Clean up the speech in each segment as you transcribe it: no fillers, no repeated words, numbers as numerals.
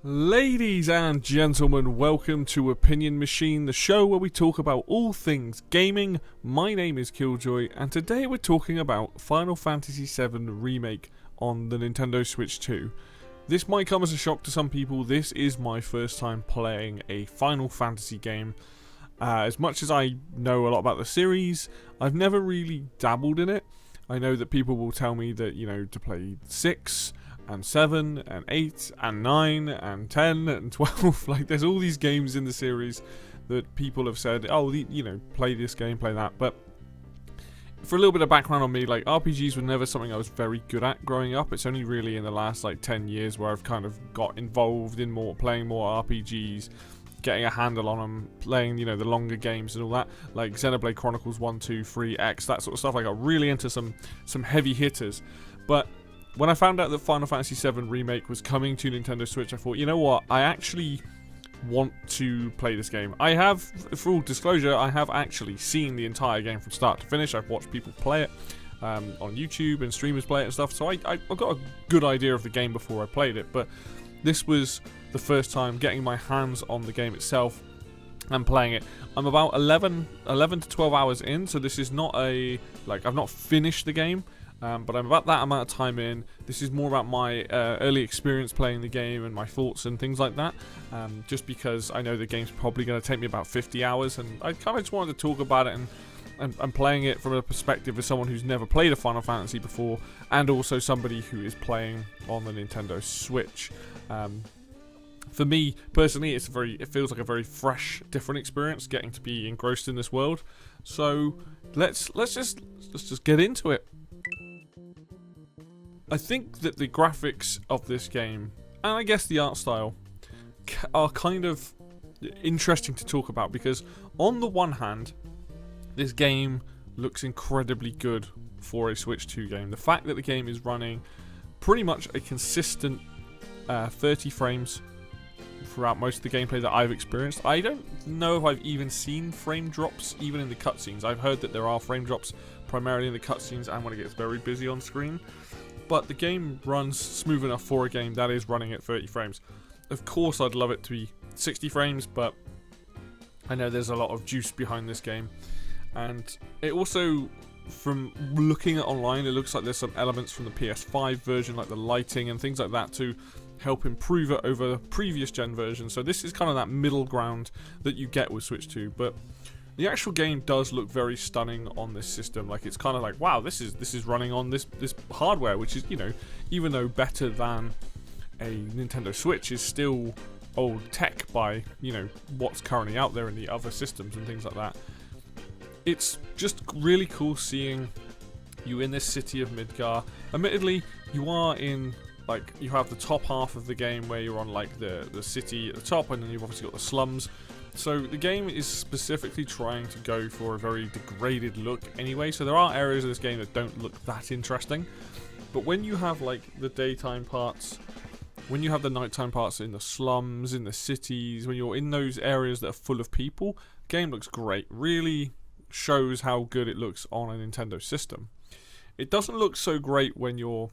Ladies and gentlemen, welcome to Opinion Machine, the show where we talk about all things gaming. My name is Killjoy, and today we're talking about Final Fantasy VII Remake on the Nintendo Switch 2. This might come as a shock to some people. This is my first time playing a Final Fantasy game. As much as I know a lot about the series, I've never really dabbled in it. I know that people will tell me that, to play 6... and 7, and 8, and 9, and 10, and 12. Like, there's all these games in the series that people have said, play this game, play that. But for a little bit of background on me, like, RPGs were never something I was very good at growing up. It's only really in the last, 10 years where I've kind of got involved in playing more RPGs, getting a handle on them, playing, the longer games and all that, like Xenoblade Chronicles 1, 2, 3, X, that sort of stuff. I got really into some heavy hitters. But when I found out that Final Fantasy VII Remake was coming to Nintendo Switch, I thought, you know what, I actually want to play this game. I have, full disclosure, I have actually seen the entire game from start to finish. I've watched people play it on YouTube and streamers play it and stuff, so I got a good idea of the game before I played it, but this was the first time getting my hands on the game itself and playing it. I'm about 11 to 12 hours in, so this is not I've not finished the game. But I'm about that amount of time in. This is more about my early experience playing the game and my thoughts and things like that. Just because I know the game's probably going to take me about 50 hours, and I kind of just wanted to talk about it and playing it from a perspective of someone who's never played a Final Fantasy before, and also somebody who is playing on the Nintendo Switch. For me personally, it feels like a very fresh, different experience getting to be engrossed in this world. So let's just get into it. I think that the graphics of this game, and I guess the art style, are kind of interesting to talk about, because on the one hand, this game looks incredibly good for a Switch 2 game. The fact that the game is running pretty much a consistent 30 frames throughout most of the gameplay that I've experienced. I don't know if I've even seen frame drops, even in the cutscenes. I've heard that there are frame drops primarily in the cutscenes and when it gets very busy on screen. But the game runs smooth enough for a game that is running at 30 frames. Of course, I'd love it to be 60 frames, but I know there's a lot of juice behind this game. And it also, from looking at online, it looks like there's some elements from the PS5 version, like the lighting and things like that, to help improve it over the previous gen version. So this is kind of that middle ground that you get with Switch 2. But the actual game does look very stunning on this system. Like, it's kind of like, wow, this is running on this hardware, which is, even though better than a Nintendo Switch, is still old tech by, what's currently out there in the other systems and things like that. It's just really cool seeing you in this city of Midgar. Admittedly, you are in, you have the top half of the game where you're on, the city at the top, and then you've obviously got the slums. So the game is specifically trying to go for a very degraded look anyway, so there are areas of this game that don't look that interesting. But when you have the daytime parts, when you have the nighttime parts in the slums, in the cities, when you're in those areas that are full of people, the game looks great. Really shows how good it looks on a Nintendo system. It doesn't look so great when you're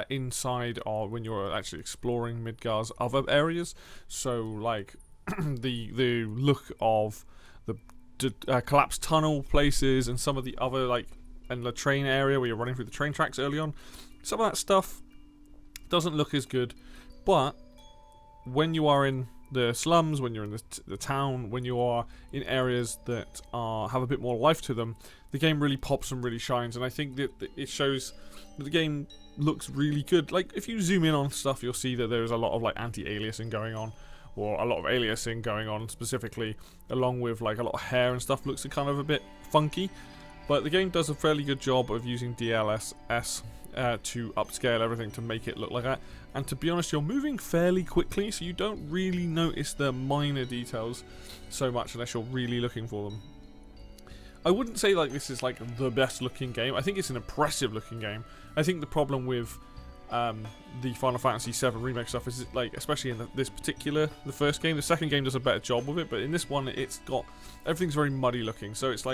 inside, or when you're actually exploring Midgar's other areas. So the look of the collapsed tunnel places and some of the other and the train area where you're running through the train tracks early on, some of that stuff doesn't look as good. But when you are in the slums, when you're in the town, when you are in areas that have a bit more life to them, the game really pops and really shines. And I think that it shows that the game looks really good. If you zoom in on stuff, you'll see that there's a lot of anti-aliasing going on, or a lot of aliasing going on specifically, along with a lot of hair and stuff looks kind of a bit funky. But the game does a fairly good job of using DLSS to upscale everything to make it look like that. And to be honest, you're moving fairly quickly, so you don't really notice the minor details so much unless you're really looking for them. I wouldn't say this is the best looking game. I think it's an impressive looking game. I think the problem with the Final Fantasy VII Remake stuff is especially in this particular, the first game. The second game does a better job with it, but in this one everything's very muddy looking. So it's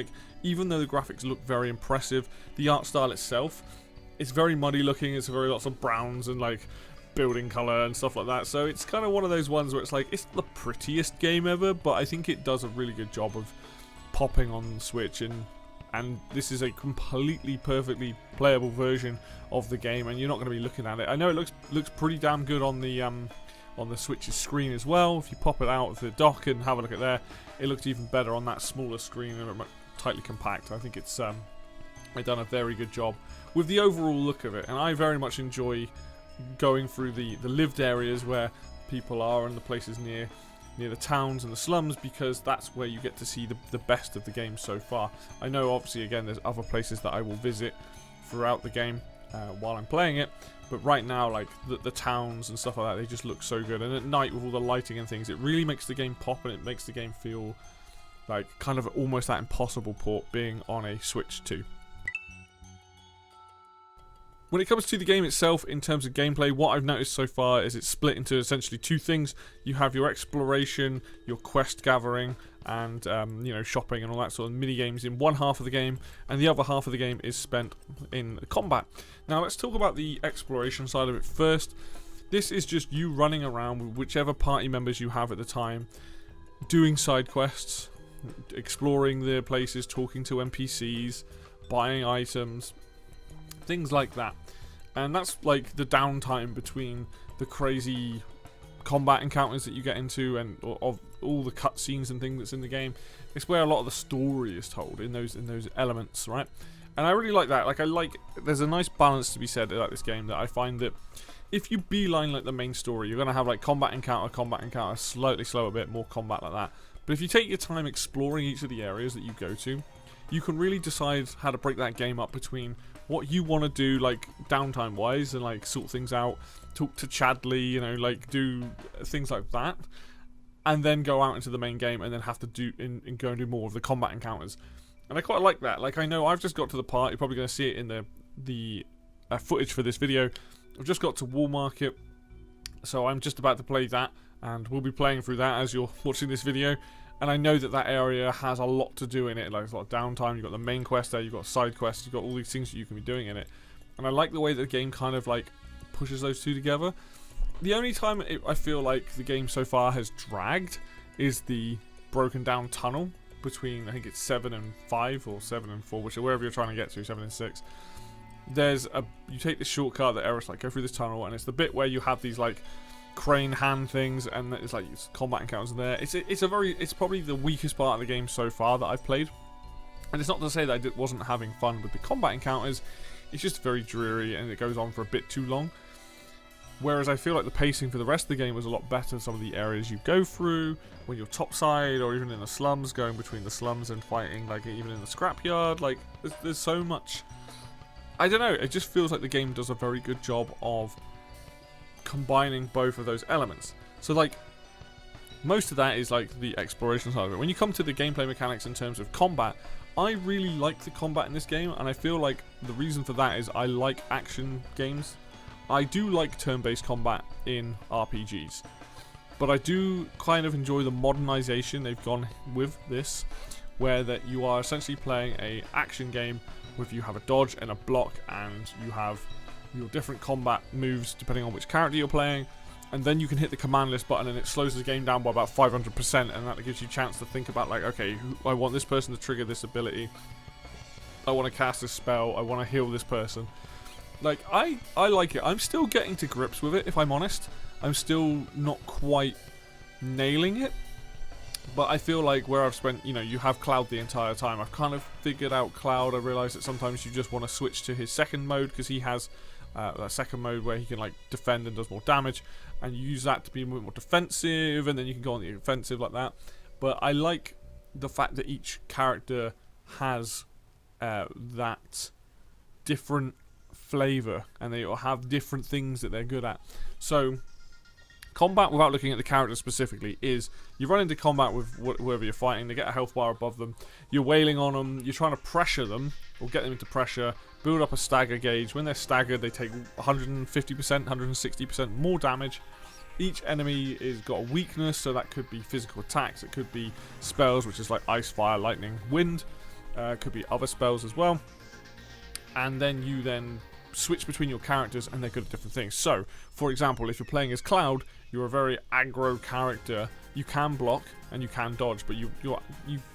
even though the graphics look very impressive, the art style itself, it's very muddy looking. It's very lots of browns and building color and stuff like that. So it's kind of one of those ones where it's like, it's the prettiest game ever, but I think it does a really good job of popping on Switch, and this is a completely perfectly playable version of the game, and you're not going to be looking at it. I know it looks pretty damn good on the Switch's screen as well. If you pop it out of the dock and have a look at there, it looks even better on that smaller screen and tightly compact. I think it's they've done a very good job with the overall look of it, and I very much enjoy going through the lived areas where people are and the places near the towns and the slums, because that's where you get to see the best of the game so far. I know obviously again there's other places that I will visit throughout the game while I'm playing it, but right now like the towns and stuff like that, they just look so good, and at night with all the lighting and things, it really makes the game pop, and it makes the game feel like kind of almost that impossible port being on a Switch 2. When it comes to the game itself, in terms of gameplay, what I've noticed so far is it's split into essentially two things. You have your exploration, your quest gathering, and shopping and all that sort of mini games in one half of the game, and the other half of the game is spent in combat. Now let's talk about the exploration side of it first. This is just you running around with whichever party members you have at the time, doing side quests, exploring the places, talking to NPCs, buying items, things like that. And that's like the downtime between the crazy combat encounters that you get into and of all the cutscenes and things that's in the game. It's where a lot of the story is told in those elements, right? And I really like that. There's a nice balance to be said about this game, that I find that if you beeline like the main story, you're gonna have like combat encounter, slightly slower bit, more combat like that. But if you take your time exploring each of the areas that you go to, you can really decide how to break that game up between what you want to do, like downtime wise, and like sort things out, talk to Chadley, like do things like that, and then go out into the main game and then have to do and go and do more of the combat encounters. And I quite like that. Like, I know I've just got to the part, you're probably going to see it in the footage for this video. I've just got to Wall Market, so I'm just about to play that, and we'll be playing through that as you're watching this video. And I know that area has a lot to do in it. Like, there's a lot of downtime. You've got the main quest there. You've got side quests. You've got all these things that you can be doing in it. And I like the way that the game kind of like pushes those two together. The only time I feel like the game so far has dragged is the broken down tunnel between, I think it's 7 and 5 or 7 and 4, wherever you're trying to get to, 7 and 6. You take this shortcut that Eric's like, go through this tunnel, and it's the bit where you have these like crane hand things, and it's like combat encounters in there. It's probably the weakest part of the game so far that I've played, and it's not to say that I wasn't having fun with the combat encounters. It's just very dreary and it goes on for a bit too long, whereas I feel like the pacing for the rest of the game was a lot better. Some of the areas you go through when you're topside, or even in the slums, going between the slums and fighting, like even in the scrapyard, like there's so much. I don't know, it just feels like the game does a very good job of combining both of those elements. So like most of that is like the exploration side of it. When you come to the gameplay mechanics in terms of combat, I really like the combat in this game, and I feel like the reason for that is I like action games. I do like turn-based combat in RPGs, but I do kind of enjoy the modernization they've gone with this, where that you are essentially playing a action game with you have a dodge and a block, and you have your different combat moves depending on which character you're playing, and then you can hit the command list button and it slows the game down by about 500%, and that gives you a chance to think about like, okay, I want this person to trigger this ability, I want to cast this spell, I want to heal this person. Like, I like it. I'm still getting to grips with it, if I'm honest. I'm still not quite nailing it, but I feel like where I've spent, you have Cloud the entire time, I've kind of figured out Cloud. I realise that sometimes you just want to switch to his second mode, because he has that second mode where he can like defend and does more damage, and you use that to be a bit more defensive, and then you can go on the offensive like that. But I like the fact that each character has that different flavour, and they all have different things that they're good at. So combat, without looking at the character specifically, is you run into combat with whoever you're fighting, they get a health bar above them, you're wailing on them, you're trying to pressure them, or get them into pressure, build up a stagger gauge. When they're staggered, they take 150%, 160% more damage. Each enemy is got a weakness, so that could be physical attacks, it could be spells, which is like ice, fire, lightning, wind, could be other spells as well. And then you then switch between your characters and they're good at different things. So, for example, if you're playing as Cloud, you're a very aggro character. You can block and you can dodge, but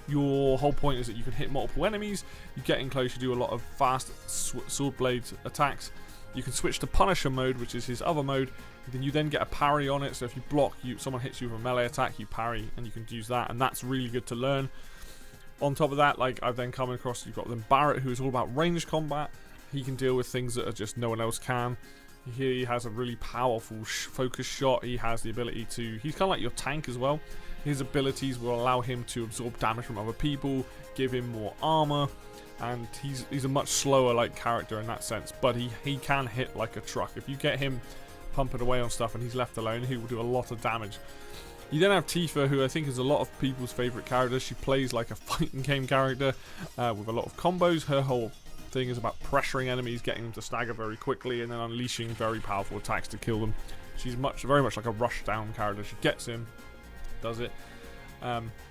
your whole point is that you can hit multiple enemies. You get in close, you do a lot of fast sword blade attacks. You can switch to Punisher mode, which is his other mode. Then you get a parry on it. So if you block, someone hits you with a melee attack, you parry, and you can use that, and that's really good to learn. On top of that, like I've then come across, you've got then Barrett, who is all about ranged combat. He can deal with things that are just no one else can. Here he has a really powerful focus shot. He has the ability to, he's kind of like your tank as well. His abilities will allow him to absorb damage from other people, give him more armor, and he's a much slower like character in that sense, but he can hit like a truck. If you get him pumping away on stuff and he's left alone, he will do a lot of damage. You then have Tifa, who I think is a lot of people's favourite character. She plays like a fighting game character with a lot of combos. Her whole thing is about pressuring enemies, getting them to stagger very quickly, and then unleashing very powerful attacks to kill them. She's very much like a rushdown character. She gets in, does it.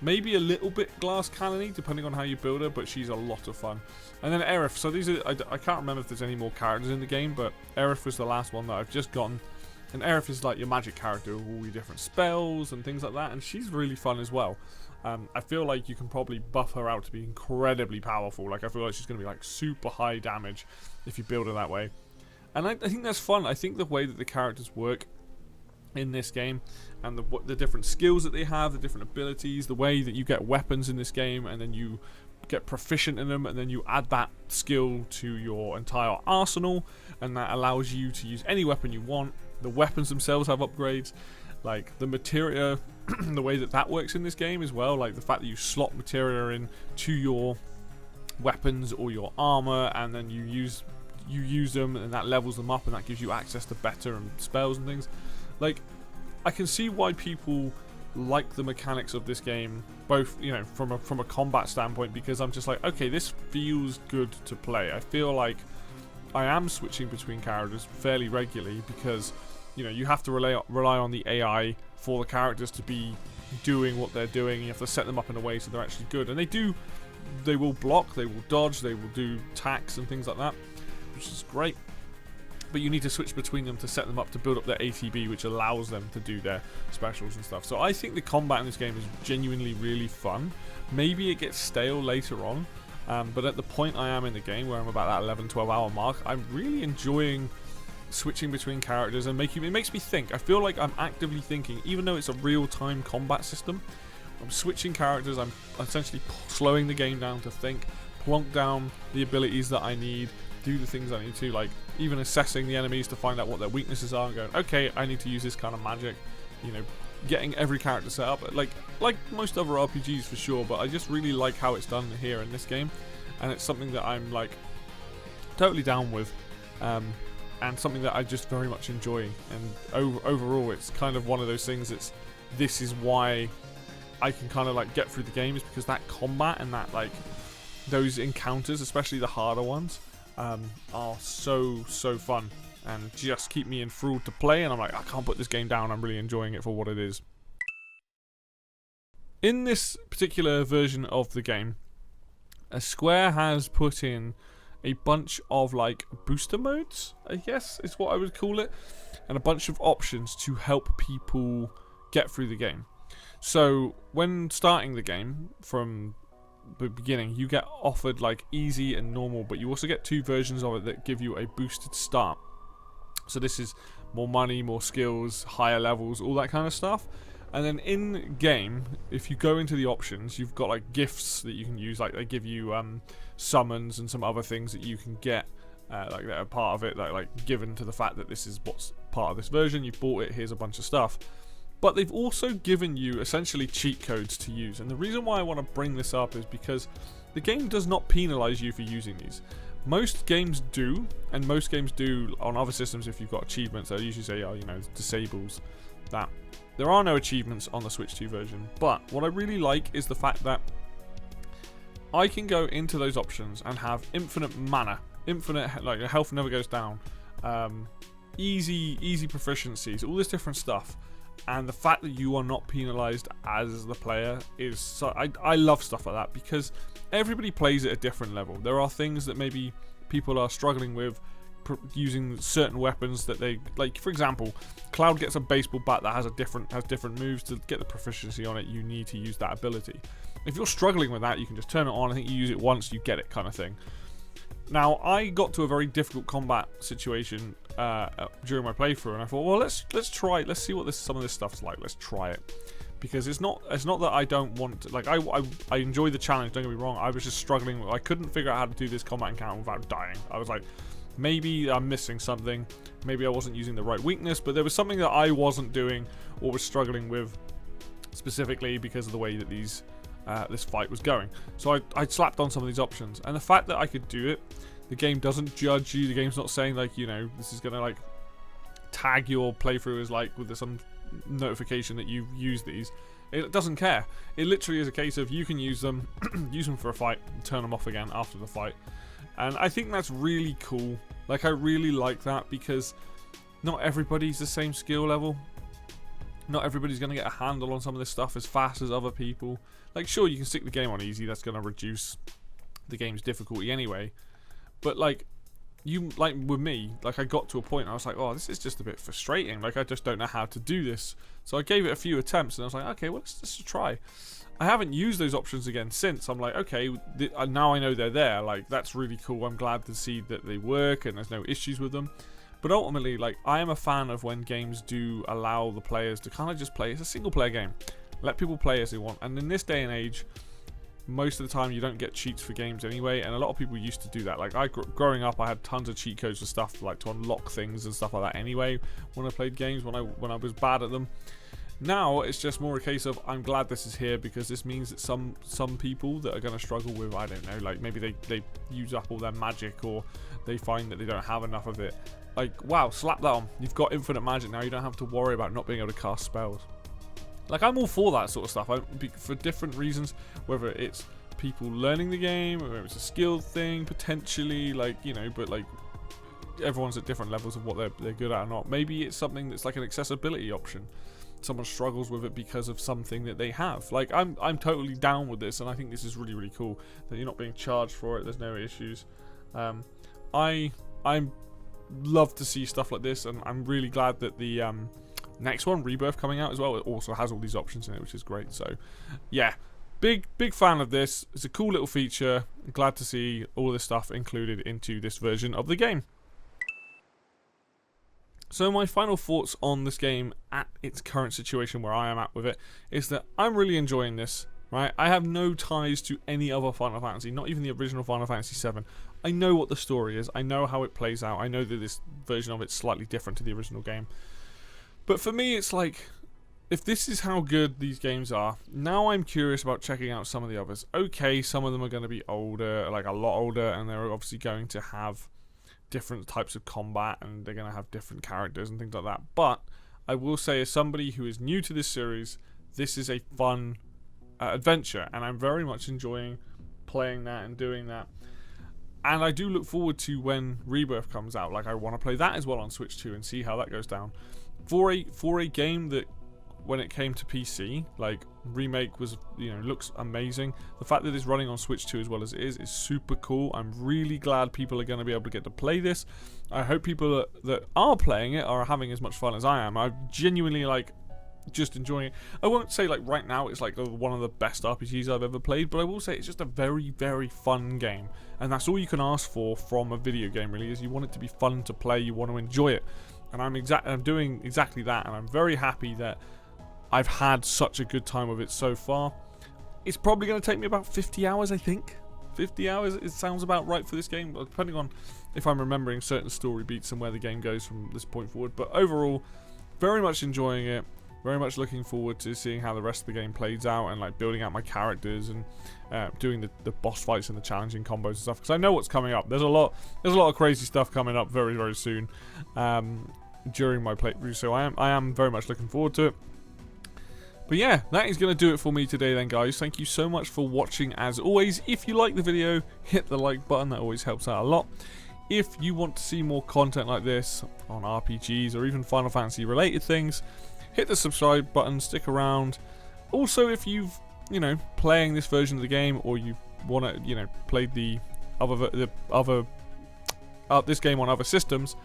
Maybe a little bit glass cannony, depending on how you build her, but she's a lot of fun. And then Seraph. So these are, I can't remember if there's any more characters in the game, but Seraph was the last one that I've just gotten. And Seraph is like your magic character with all your different spells and things like that, and she's really fun as well. I feel like you can probably buff her out to be incredibly powerful. Like I feel like she's going to be like super high damage if you build her that way. And I think that's fun. I think the way that the characters work in this game, and the different skills that they have, the different abilities, the way that you get weapons in this game, and then you get proficient in them, and then you add that skill to your entire arsenal, and that allows you to use any weapon you want. The weapons themselves have upgrades, like the materia, the way that works in this game as well, like the fact that you slot materia in to your weapons or your armor, and then you use them, and that levels them up, and that gives you access to better and spells and things. Like, I can see why people like the mechanics of this game, both, you know, from a combat standpoint, because I'm just like, okay, this feels good to play. I feel like I am switching between characters fairly regularly because, you know, you have to rely on the AI for the characters to be doing what they're doing. You have to set them up in a way so they're actually good, and they will block, they will dodge, they will do attacks and things like that, which is great. But you need to switch between them to set them up to build up their ATB, which allows them to do their specials and stuff. So I think the combat in this game is genuinely really fun. Maybe it gets stale later on, but at the point I am in the game, where I'm about that 11-12 hour mark, I'm really enjoying switching between characters and it makes me think. I feel like I'm actively thinking, even though it's a real-time combat system. I'm switching characters, I'm essentially slowing the game down to think, plonk down the abilities that I need, do the things I need to, like even assessing the enemies to find out what their weaknesses are and going, okay, I need to use this kind of magic, you know, getting every character set up like most other RPGs for sure, but I just really like how it's done here in this game, and it's something that I'm like totally down with, and something that I just very much enjoy. And overall, it's kind of one of those things that's, this is why I can kind of like get through the game, is because that combat and that, like, those encounters, especially the harder ones, are so fun and just keep me enthralled to play, and I'm like, I can't put this game down. I'm really enjoying it for what it is. In this particular version of the game, Square has put in a bunch of like booster modes, I guess is what I would call it, and a bunch of options to help people get through the game. So when starting the game from the beginning, you get offered like easy and normal, but you also get two versions of it that give you a boosted start. So this is more money, more skills, higher levels, all that kind of stuff. And then in game, if you go into the options, you've got like gifts that you can use. Like they give you summons and some other things that you can get, like that are part of it, like given to the fact that this is what's part of this version. You bought it, here's a bunch of stuff. But they've also given you essentially cheat codes to use. And the reason why I want to bring this up is because the game does not penalize you for using these. Most games do, and most games do on other systems. If you've got achievements, they'll usually say, oh, you know, disables that. There are no achievements on the Switch 2 version, but what I really like is the fact that I can go into those options and have infinite mana, infinite, like, health never goes down, easy proficiencies, all this different stuff. And the fact that you are not penalized as the player is so, I love stuff like that, because everybody plays at a different level. There are things that maybe people are struggling with using certain weapons that they like. For example, Cloud gets a baseball bat that has different moves. To get the proficiency on it, you need to use that ability. If you're struggling with that, you can just turn it on. I think you use it once, you get it, kind of thing. Now, I got to a very difficult combat situation during my playthrough, and I thought, well, let's try it. Let's see what some of this stuff's like. Let's try it, because it's not that I don't want to, like, I enjoy the challenge. Don't get me wrong. I was just struggling. I couldn't figure out how to do this combat encounter without dying. I was like, maybe I'm missing something. Maybe I wasn't using the right weakness, but there was something that I wasn't doing or was struggling with specifically because of the way that this fight was going. So I slapped on some of these options, and the fact that I could do it, the game doesn't judge you. The game's not saying, like, you know, this is gonna like tag your playthrough as like with some notification that you've used these. It doesn't care. It literally is a case of you can use them for a fight and turn them off again after the fight. And I think that's really cool. Like, I really like that, because not everybody's the same skill level. Not everybody's going to get a handle on some of this stuff as fast as other people. Like, sure, you can stick the game on easy. That's going to reduce the game's difficulty anyway. But, like with me, like, I got to a point I was like, oh, this is just a bit frustrating. Like, I just don't know how to do this. So I gave it a few attempts, and I was like, okay, well, let's just try. I haven't used those options again since. I'm like, okay, now I know they're there. Like, that's really cool. I'm glad to see that they work and there's no issues with them. But ultimately, like, I am a fan of when games do allow the players to kind of just play. It's a single player game. Let people play as they want. And in this day and age, most of the time you don't get cheats for games anyway, and a lot of people used to do that. Like, growing up, I had tons of cheat codes and stuff, like, to unlock things and stuff like that anyway when I played games, when I was bad at them. Now it's just more a case of, I'm glad this is here, because this means that some people that are going to struggle with, I don't know, like, maybe they use up all their magic, or they find that they don't have enough of it. Like, wow, slap that on. You've got infinite magic now. You don't have to worry about not being able to cast spells. Like, I'm all for that sort of stuff, for different reasons, whether it's people learning the game, or whether it's a skill thing, potentially, like, you know, but, like, everyone's at different levels of what they're good at or not. Maybe it's something that's like an accessibility option. Someone struggles with it because of something that they have. Like, I'm totally down with this, and I think this is really, really cool that you're not being charged for it. There's no issues. I'm love to see stuff like this, and I'm really glad that the next one, Rebirth, coming out as well, it also has all these options in it, which is great. So yeah, big fan of this. It's a cool little feature. Glad to see all this stuff included into this version of the game. So my final thoughts on this game at its current situation, where I am at with it, is that I'm really enjoying this. Right, I have no ties to any other Final Fantasy, not even the original Final Fantasy VII. I know what the story is. I know how it plays out. I know that this version of it's slightly different to the original game. But for me, it's like, if this is how good these games are, now I'm curious about checking out some of the others. Okay, some of them are going to be older, like a lot older, and they're obviously going to have different types of combat, and they're going to have different characters and things like that. But I will say, as somebody who is new to this series, this is a fun adventure, and I'm very much enjoying playing that and doing that. And I do look forward to when Rebirth comes out. Like, I want to play that as well on Switch 2 and see how that goes down. For a game that, when it came to PC, like, Remake was, you know, looks amazing. The fact that it's running on Switch 2 as well as it is super cool. I'm really glad people are going to be able to get to play this. I hope people that are playing it are having as much fun as I am. I'm genuinely, like, just enjoying it. I won't say, like, right now it's like one of the best RPGs I've ever played, but I will say it's just a very, very fun game, and that's all you can ask for from a video game, really, is you want it to be fun to play, you want to enjoy it, and I'm doing exactly that, and I'm very happy that I've had such a good time with it so far. It's probably going to take me about 50 hours, I think. 50 hours, it sounds about right for this game, depending on if I'm remembering certain story beats and where the game goes from this point forward. But overall, very much enjoying it. Very much looking forward to seeing how the rest of the game plays out, and like building out my characters and doing the boss fights and the challenging combos and stuff, because I know what's coming up. There's a lot of crazy stuff coming up very, very soon during my playthrough, so I am very much looking forward to it. But yeah, that is going to do it for me today then, guys. Thank you so much for watching as always. If you like the video, hit the like button. That always helps out a lot. If you want to see more content like this on RPGs or even Final Fantasy related things, hit the subscribe button, stick around. Also, if you've, you know, playing this version of the game, or you want to, you know, play the other this game on other systems,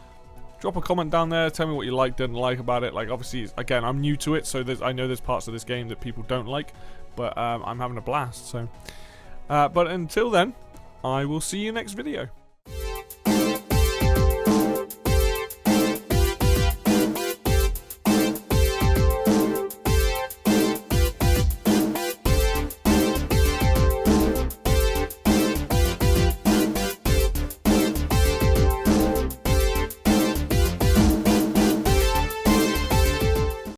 drop a comment down there. Tell me what you liked, didn't like about it. Like, obviously, again, I'm new to it, so I know there's parts of this game that people don't like, but I'm having a blast. So, but until then, I will see you next video.